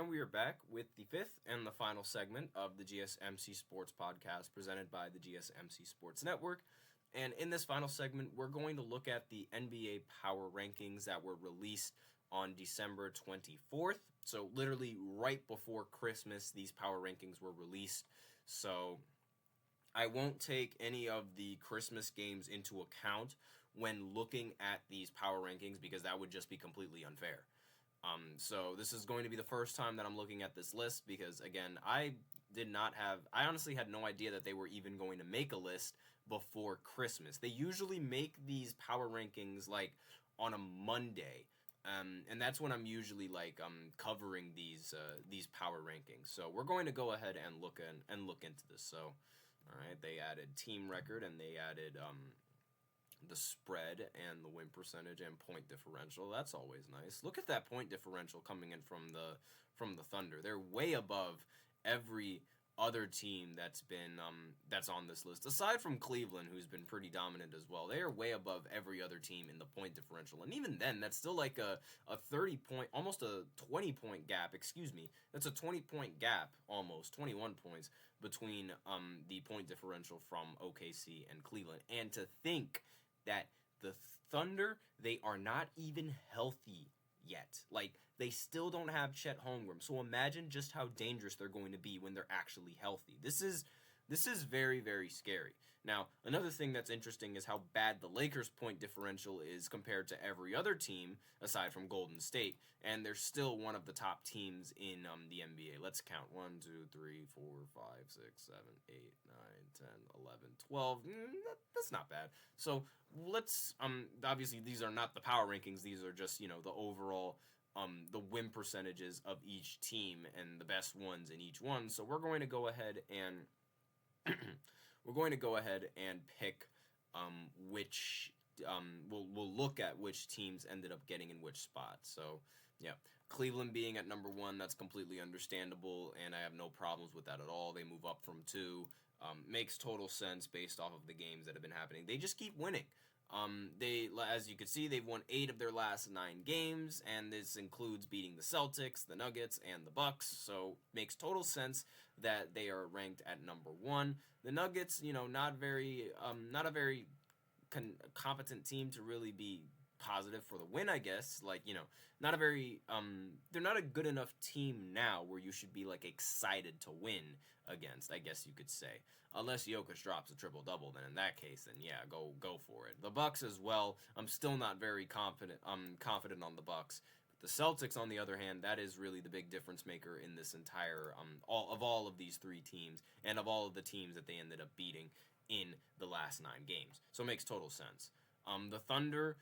And we are back with the fifth and the final segment of the GSMC Sports Podcast presented by the GSMC Sports Network. And in this final segment, we're going to look at the NBA Power Rankings that were released on December 24th. So, literally right before Christmas, these Power Rankings were released. So, I won't take any of the Christmas games into account when looking at these Power Rankings because that would just be completely unfair. So this is going to be the first time that I'm looking at this list because, again, I honestly had no idea that they were even going to make a list before Christmas. They usually make these power rankings like on a Monday, and that's when I'm usually like covering these power rankings. So we're going to go ahead and look into this. So, all right, they added team record and they added the spread and the win percentage and point differential. That's always nice. Look at that point differential coming in from the Thunder. They're way above every other team that's on this list. Aside from Cleveland, who's been pretty dominant as well. They are way above every other team in the point differential. And even then, that's still like a 30 point, almost a 20 point gap, excuse me. That's a 20 point gap, almost 21 points between the point differential from OKC and Cleveland. And to think that the Thunder, they are not even healthy yet. Like, they still don't have Chet Holmgren. So imagine just how dangerous they're going to be when they're actually healthy. This is very, very scary. Now, another thing that's interesting is how bad the Lakers' point differential is compared to every other team aside from Golden State, and they're still one of the top teams in the NBA. Let's count. 1, 2, 3, 4, 5, 6, 7, 8, 9, 10, 11, 12. That's not bad. So let's obviously these are not the power rankings. These are just, the overall the win percentages of each team and the best ones in each one. So we're going to go ahead and pick which we'll look at which teams ended up getting in which spots. So yeah, Cleveland being at number 1, that's completely understandable, and I have no problems with that at all. They move up from 2. Makes total sense based off of the games that have been happening. They just keep winning. As you can see, they've won 8 of their last 9 games, and this includes beating the Celtics, the Nuggets, and the Bucks. So makes total sense that they are ranked at number 1. The Nuggets, not a very competent team to really be positive for the win, I guess. Like, not a very they're not a good enough team now where you should be like excited to win against, I guess you could say. Unless Jokic drops a triple-double, then in that case, then yeah, go for it. The Bucks as well, I'm still not very confident on the Bucks. But the Celtics, on the other hand, that is really the big difference maker in this entire all of these 3 teams and of all of the teams that they ended up beating in the last 9 games. So it makes total sense. The Thunder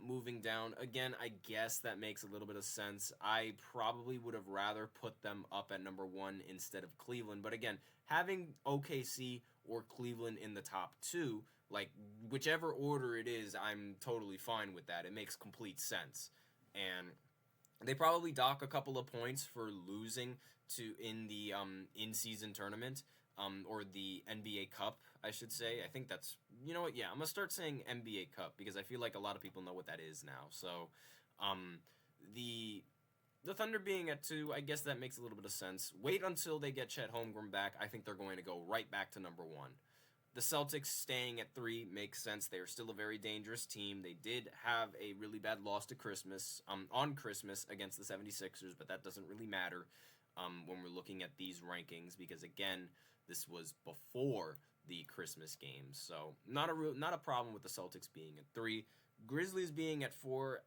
moving down, again, I guess that makes a little bit of sense. I probably would have rather put them up at number 1 instead of Cleveland. But again, having OKC or Cleveland in the top 2, like whichever order it is, I'm totally fine with that. It makes complete sense. And they probably dock a couple of points for losing in the in-season tournament. Or the NBA Cup, I should say. I think that's, you know what, yeah, I'm going to start saying NBA Cup because I feel like a lot of people know what that is now. So, the Thunder being at 2, I guess that makes a little bit of sense. Wait until they get Chet Holmgren back. I think they're going to go right back to number 1. The Celtics staying at 3 makes sense. They're still a very dangerous team. They did have a really bad loss to Christmas, on Christmas against the 76ers, but that doesn't really matter when we're looking at these rankings because, again, this was before the Christmas games, so not a problem with the Celtics being at 3. Grizzlies being at 4,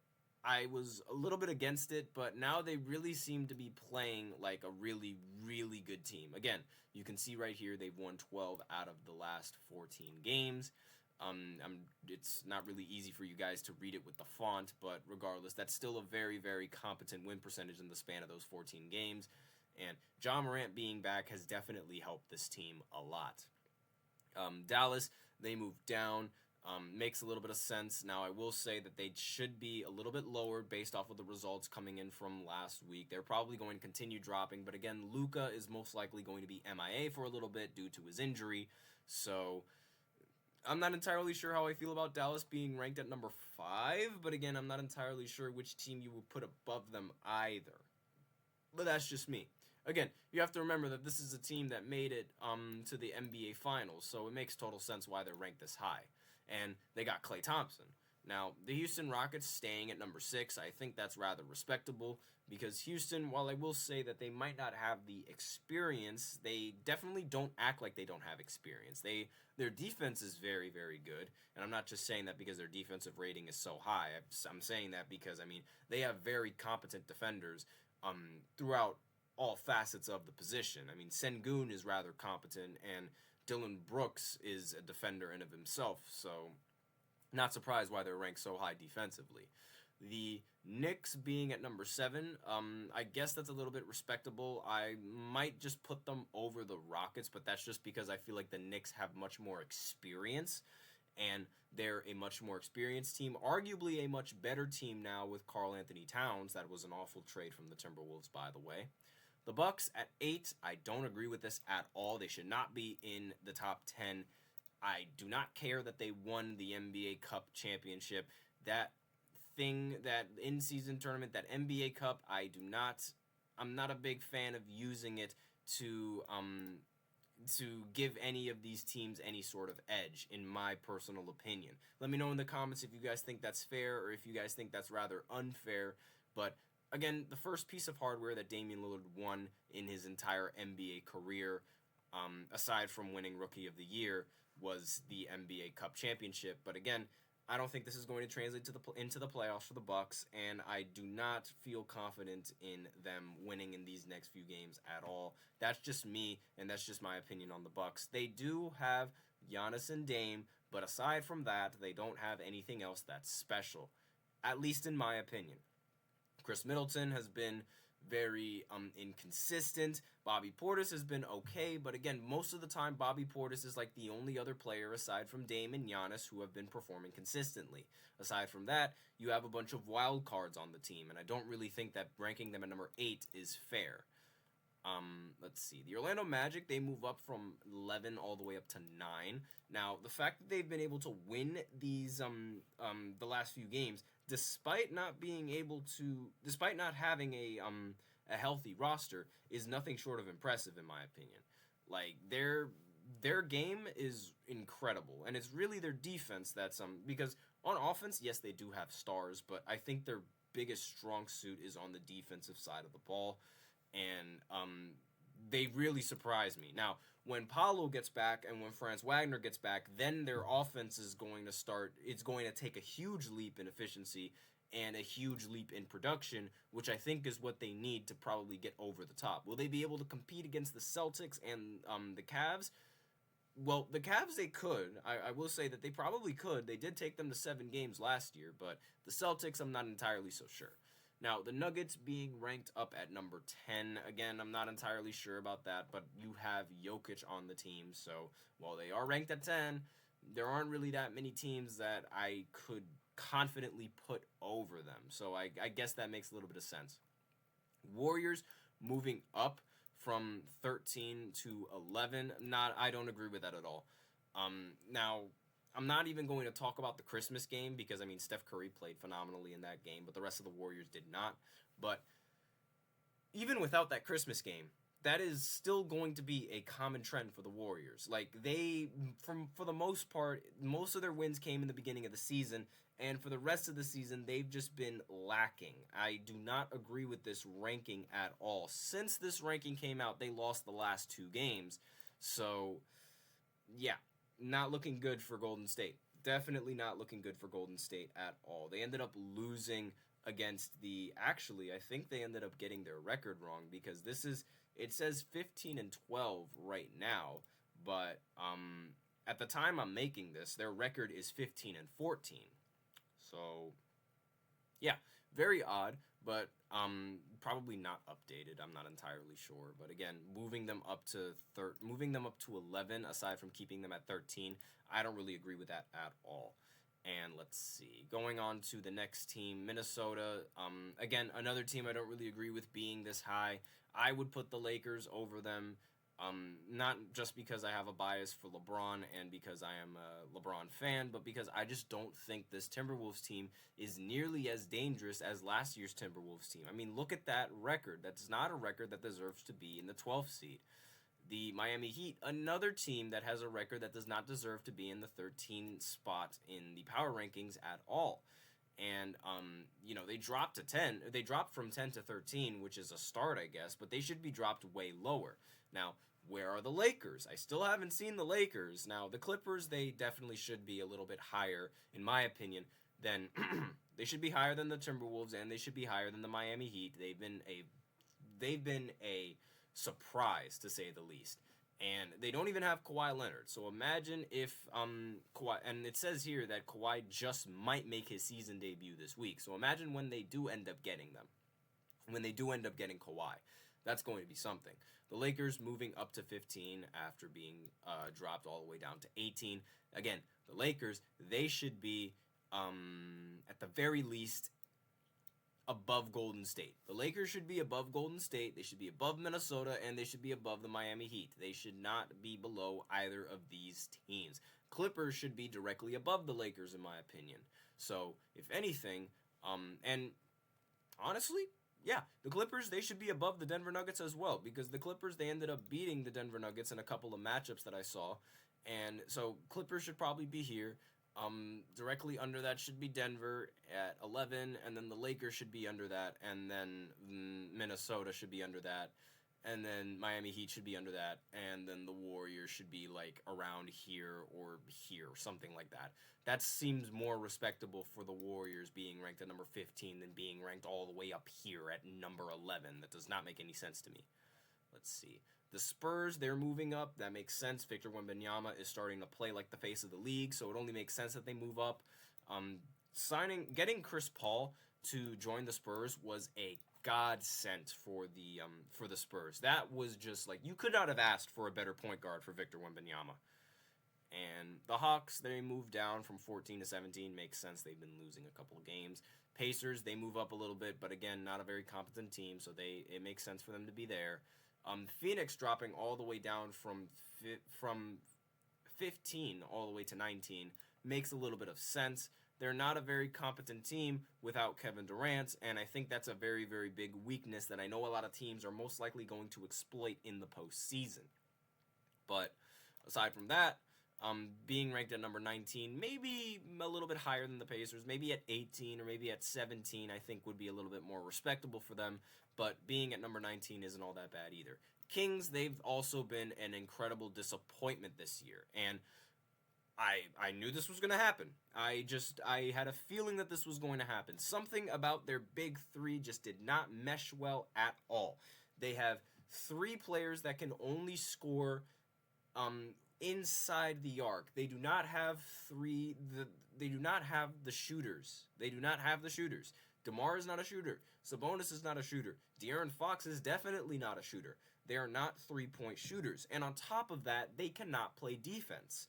I was a little bit against it, but now they really seem to be playing like a really, really good team. Again, you can see right here they've won 12 out of the last 14 games. It's not really easy for you guys to read it with the font, but regardless, that's still a very, very competent win percentage in the span of those 14 games. And Ja Morant being back has definitely helped this team a lot. Dallas, they moved down. Makes a little bit of sense. Now, I will say that they should be a little bit lower based off of the results coming in from last week. They're probably going to continue dropping. But again, Luka is most likely going to be MIA for a little bit due to his injury. So I'm not entirely sure how I feel about Dallas being ranked at number 5. But again, I'm not entirely sure which team you would put above them either. But that's just me. Again, you have to remember that this is a team that made it to the NBA Finals, so it makes total sense why they're ranked this high. And they got Klay Thompson. Now, the Houston Rockets staying at number 6, I think that's rather respectable because Houston, while I will say that they might not have the experience, they definitely don't act like they don't have experience. Their defense is very, very good, and I'm not just saying that because their defensive rating is so high. I'm saying that because, I mean, they have very competent defenders throughout all facets of the position. I mean, Sengun is rather competent, and Dylan Brooks is a defender in of himself, so not surprised why they're ranked so high defensively. The Knicks being at number 7, I guess that's a little bit respectable. I might just put them over the Rockets, but that's just because I feel like the Knicks have much more experience, and they're a much more experienced team, arguably a much better team now with Karl Anthony Towns. That was an awful trade from the Timberwolves, by the way. The Bucks at 8, I don't agree with this at all. They should not be in the top 10. I do not care that they won the NBA Cup championship. That thing, that in-season tournament, that NBA Cup, I'm not a big fan of using it to give any of these teams any sort of edge, in my personal opinion. Let me know in the comments if you guys think that's fair or if you guys think that's rather unfair. But again, the first piece of hardware that Damian Lillard won in his entire NBA career, aside from winning Rookie of the Year, was the NBA Cup championship. But again, I don't think this is going to translate into the playoffs for the Bucks, and I do not feel confident in them winning in these next few games at all. That's just me, and that's just my opinion on the Bucks. They do have Giannis and Dame, but aside from that, they don't have anything else that's special, at least in my opinion. Chris Middleton has been very inconsistent. Bobby Portis has been okay, but again, most of the time, Bobby Portis is like the only other player aside from Dame and Giannis who have been performing consistently. Aside from that, you have a bunch of wild cards on the team, and I don't really think that ranking them at number 8 is fair. Let's see. The Orlando Magic, they move up from 11 all the way up to 9. Now, the fact that they've been able to win these the last few games, despite not having a healthy roster, is nothing short of impressive in my opinion. Like their game is incredible, and it's really their defense that's because on offense, yes, they do have stars, but I think their biggest strong suit is on the defensive side of the ball, and they really surprise me. Now, when Paolo gets back and when Franz Wagner gets back, then their offense is going to start. It's going to take a huge leap in efficiency and a huge leap in production, which I think is what they need to probably get over the top. Will they be able to compete against the Celtics and the Cavs? Well, the Cavs, they could. I will say that they probably could. They did take them to 7 games last year, but the Celtics, I'm not entirely so sure. Now, the Nuggets being ranked up at number 10, again, I'm not entirely sure about that, but you have Jokic on the team, so while they are ranked at 10, there aren't really that many teams that I could confidently put over them, so I guess that makes a little bit of sense. Warriors moving up from 13 to 11, I don't agree with that at all. Now, I'm not even going to talk about the Christmas game because, I mean, Steph Curry played phenomenally in that game, but the rest of the Warriors did not. But even without that Christmas game, that is still going to be a common trend for the Warriors. Like, for the most part, most of their wins came in the beginning of the season, and for the rest of the season, they've just been lacking. I do not agree with this ranking at all. Since this ranking came out, they lost the last 2 games. So, yeah. Not looking good for Golden State. Definitely not looking good for Golden State at all. They ended up losing against actually, I think they ended up getting their record wrong because it says 15-12 right now, but at the time I'm making this, their record is 15-14. So, yeah, very odd, but probably not updated. I'm not entirely sure, but again, moving them up to 11, aside from keeping them at 13, I don't really agree with that at all. And let's see, going on to the next team, Minnesota. Again, another team I don't really agree with being this high. I would put the Lakers over them. Not just because I have a bias for LeBron and because I am a LeBron fan, but because I just don't think this Timberwolves team is nearly as dangerous as last year's Timberwolves team. I mean, look at that record. That's not a record that deserves to be in the 12th seed. The Miami Heat, another team that has a record that does not deserve to be in the 13th spot in the power rankings at all. And they dropped to 10. They dropped from 10 to 13, which is a start, I guess, but they should be dropped way lower. Now, where are the Lakers? I still haven't seen the Lakers. Now, the Clippers, they definitely should be a little bit higher, in my opinion, than they should be higher than the Timberwolves, and they should be higher than the Miami Heat. They've been a surprise, to say the least. And they don't even have Kawhi Leonard. So imagine if Kawhi, and it says here that Kawhi just might make his season debut this week. So imagine when they do end up getting them. When they do end up getting Kawhi. That's going to be something. The Lakers moving up to 15 after being dropped all the way down to 18. Again, the Lakers, they should be, at the very least, above Golden State. The Lakers should be above Golden State. They should be above Minnesota, and they should be above the Miami Heat. They should not be below either of these teams. Clippers should be directly above the Lakers, in my opinion. So, if anything, and honestly, yeah, the Clippers, they should be above the Denver Nuggets as well, because the Clippers, they ended up beating the Denver Nuggets in a couple of matchups that I saw, and so Clippers should probably be here. Directly under that should be Denver at 11, and then the Lakers should be under that, and then Minnesota should be under that, and then Miami Heat should be under that, and then the Warriors should be like around here, something like that. That seems more respectable for the Warriors being ranked at number 15 than being ranked all the way up here at number 11. That does not make any sense to me. Let's see. The Spurs, they're moving up. That makes sense. Victor Wembanyama is starting to play like the face of the league, so it only makes sense that they move up. Getting Chris Paul to join the Spurs was a godsend for the Spurs. That was just like, you could not have asked for a better point guard for Victor Wembanyama. And the Hawks, they moved down from 14 to 17. Makes sense. They've been losing a couple of games. Pacers, they move up a little bit, but again, not a very competent team, so it makes sense for them to be there. Phoenix dropping all the way down from 15 all the way to 19 makes a little bit of sense. They're not a very competent team without Kevin Durant, and I think that's a very, very big weakness that I know a lot of teams are most likely going to exploit in the postseason. But aside from that, being ranked at number 19, maybe a little bit higher than the Pacers, maybe at 18 or maybe at 17, I think would be a little bit more respectable for them, but being at number 19 isn't all that bad either. Kings, they've also been an incredible disappointment this year, and I knew this was going to happen. I had a feeling that this was going to happen. Something about their big three just did not mesh well at all. They have three players that can only score inside the arc. They do not have they do not have the shooters. DeMar is not a shooter. Sabonis is not a shooter. De'Aaron Fox is definitely not a shooter. They are not three-point shooters. And on top of that, they cannot play defense.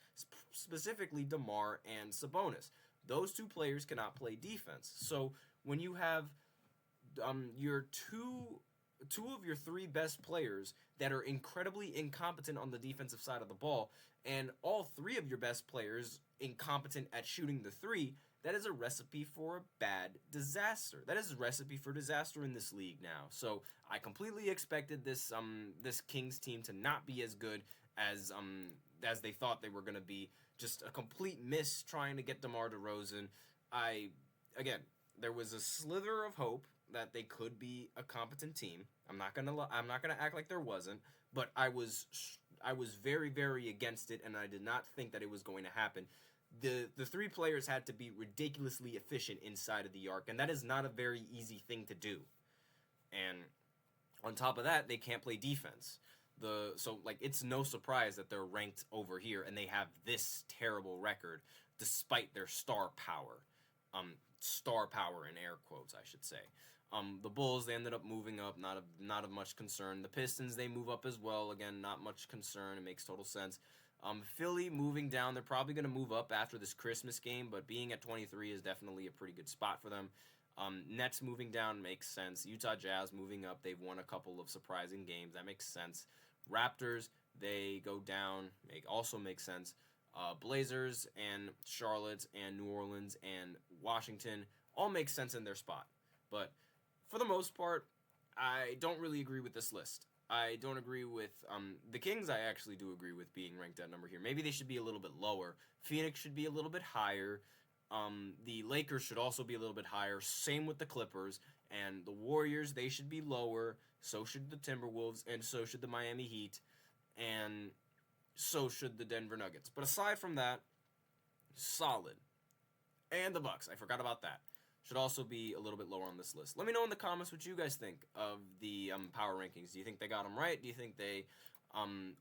Specifically, DeMar and Sabonis. Those two players cannot play defense. So when you have your two of your three best players that are incredibly incompetent on the defensive side of the ball, and all three of your best players incompetent at shooting the three, that is a recipe for a bad disaster. That is a recipe for disaster in this league now. So I completely expected this Kings team to not be as good as they thought they were going to be. Just a complete miss trying to get DeMar DeRozan. Again, there was a slither of hope that they could be a competent team. I'm not gonna act like there wasn't, but I was very, very against it, and I did not think that it was going to happen. The three players had to be ridiculously efficient inside of the arc, and that is not a very easy thing to do. And on top of that, they can't play defense. It's no surprise that they're ranked over here and they have this terrible record despite their star power. Star power in air quotes, I should say. The Bulls, they ended up moving up, not of much concern. The Pistons, they move up as well. Again, not much concern. It makes total sense. Philly moving down. They're probably going to move up after this Christmas game, but being at 23 is definitely a pretty good spot for them. Nets moving down makes sense. Utah Jazz moving up. They've won a couple of surprising games. That makes sense. Raptors, they go down. Also makes sense. Blazers and Charlotte and New Orleans and Washington all make sense in their spot. But for the most part, I don't really agree with this list. I don't agree with the Kings. I actually do agree with being ranked at number here. Maybe they should be a little bit lower. Phoenix should be a little bit higher. The Lakers should also be a little bit higher. Same with the Clippers. And the Warriors, they should be lower. So should the Timberwolves. And so should the Miami Heat. And so should the Denver Nuggets. But aside from that, solid. And the Bucks. I forgot about that. Should also be a little bit lower on this list. Let me know in the comments what you guys think of the power rankings. Do you think they got them right? Do you think they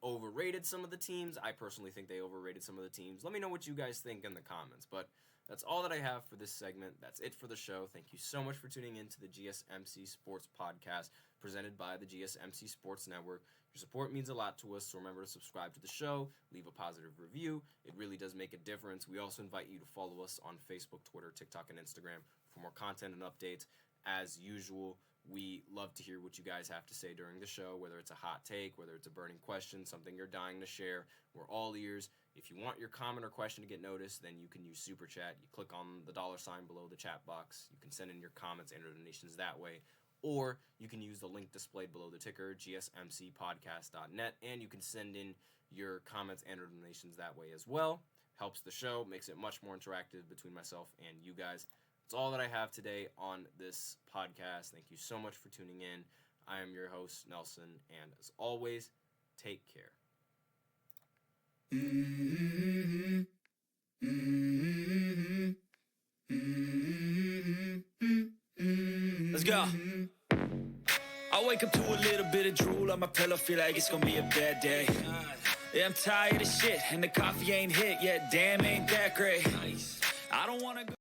overrated some of the teams? I personally think they overrated some of the teams. Let me know what you guys think in the comments. But that's all that I have for this segment. That's it for the show. Thank you so much for tuning in to the GSMC Sports Podcast presented by the GSMC Sports Network. Your support means a lot to us, so remember to subscribe to the show, leave a positive review. It really does make a difference. We also invite you to follow us on Facebook, Twitter, TikTok, and Instagram for more content and updates. As usual, we love to hear what you guys have to say during the show, whether it's a hot take, whether it's a burning question, something you're dying to share. We're all ears. If you want your comment or question to get noticed, then you can use Super Chat. You click on the $ below the chat box. You can send in your comments and donations that way. Or you can use the link displayed below the ticker, gsmcpodcast.net, and you can send in your comments and donations that way as well. Helps the show, makes it much more interactive between myself and you guys. That's all that I have today on this podcast. Thank you so much for tuning in. I am your host, Nelson, and as always, take care. Let's go. I wake up to a little bit of drool on my pillow, feel like it's gonna be a bad day. Yeah, I'm tired of shit, and the coffee ain't hit yet. Damn, ain't that great. I don't wanna go.